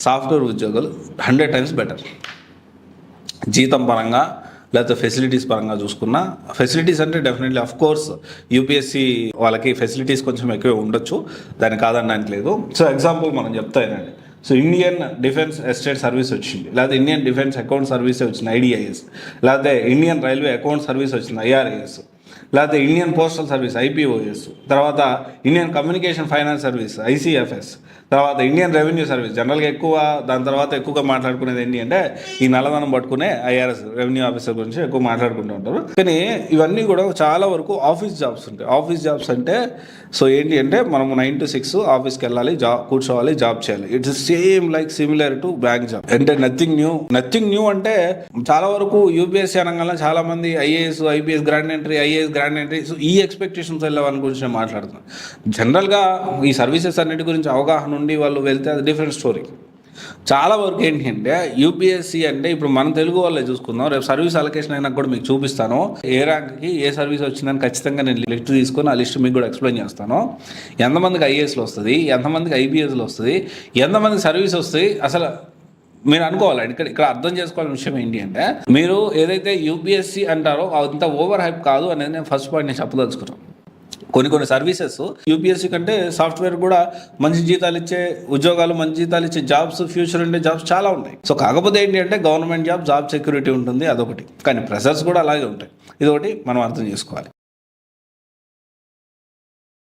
Software ఉద్యోగులు 100 times better. జీతం పరంగా లేకపోతే ఫెసిలిటీస్ పరంగా చూసుకున్నా, ఫెసిలిటీస్ అంటే డెఫినెట్లీ ఆఫ్ కోర్స్ యూపీఎస్సీ వాళ్ళకి ఫెసిలిటీస్ కొంచెం ఎక్కువ ఉండొచ్చు, దాన్ని కాదనడానికి లేదు. సో ఎగ్జాంపుల్ మనం చెప్తానండి. So Indian defence estate service వచ్చింది, లేకపోతే ఇండియన్ డిఫెన్స్ అకౌంట్ సర్వీసే వచ్చింది ఐడిఐఎస్, లేకపోతే ఇండియన్ రైల్వే అకౌంట్ సర్వీస్ వచ్చింది ఐఆర్ఏఎస్, లేకపోతే ఇండియన్ పోస్టల్ సర్వీస్ ఐపీఓఎస్, తర్వాత ఇండియన్ కమ్యూనికేషన్ ఫైనాన్స్ సర్వీస్ ఐసీఎఫ్ఎస్, తర్వాత ఇండియన్ రెవెన్యూ సర్వీస్. జనరల్గా దాని తర్వాత ఎక్కువగా మాట్లాడుకునేది ఏంటి అంటే ఈ నల్లధనం పట్టుకునే ఐఆర్ఎస్ రెవెన్యూ ఆఫీసర్ గురించి ఎక్కువ మాట్లాడుకుంటూ ఉంటారు. కానీ ఇవన్నీ కూడా చాలా వరకు ఆఫీస్ జాబ్స్ ఉంటాయి. ఆఫీస్ జాబ్స్ అంటే సో ఏంటి అంటే మనము 9 to 6 ఆఫీస్కి వెళ్ళాలి, కూర్చోవాలి, జాబ్ చేయాలి. It's same like similar to bank job. అంటే నథింగ్ న్యూ అంటే చాలా వరకు యూపీఎస్సీ అనగానే చాలా మంది IAS IPS grand entry so ఈ ఎక్స్పెక్టేషన్స్ వెళ్ళే వాళ్ళ గురించి నేను మాట్లాడుతున్నాను. జనరల్గా ఈ సర్వీసెస్ అన్నిటి గురించి అవగాహన ఉండి వాళ్ళు వెళ్తే అది డిఫరెంట్ స్టోరీ. చాలా వరకు ఏంటి అంటే యూపీఎస్సీ అంటే ఇప్పుడు మన తెలుగు వాళ్ళే చూసుకుందాం, రేపు సర్వీస్ అలొకేషన్ అయినా కూడా మీకు చూపిస్తాను, ఏ ర్యాంక్కి ఏ సర్వీస్ వచ్చిందని ఖచ్చితంగా నేను లిస్ట్ తీసుకొని ఆ లిస్ట్ మీకు కూడా ఎక్స్ప్లెయిన్ చేస్తాను. ఎంతమందికి ఐఏఎస్లో వస్తుంది, ఎంతమందికి ఐపీఎస్లో వస్తుంది, ఎంతమందికి సర్వీస్ వస్తుంది. అసలు మీరు అనుకోవాలి ఇక్కడ అర్థం చేసుకోవాల్సిన విషయం ఏంటి అంటే, మీరు ఏదైతే యూపీఎస్సీ అంటారో అంత ఓవర్ హైప్ కాదు అనేది నేను ఫస్ట్ పాయింట్ నేను చెప్పదలుచుకున్నాను. కొన్ని సర్వీసెస్ యూపీఎస్సీ కంటే సాఫ్ట్వేర్ కూడా మంచి జీతాలు ఇచ్చే ఉద్యోగాలు, మంచి జీతాలు ఇచ్చే జాబ్స్, ఫ్యూచర్ ఉండే జాబ్స్ చాలా ఉన్నాయి. సో కాకపోతే ఏంటి అంటే గవర్నమెంట్ జాబ్ సెక్యూరిటీ ఉంటుంది, అదొకటి. కానీ ప్రెషర్స్ కూడా అలాగే ఉంటాయి, ఇదొకటి మనం అర్థం చేసుకోవాలి.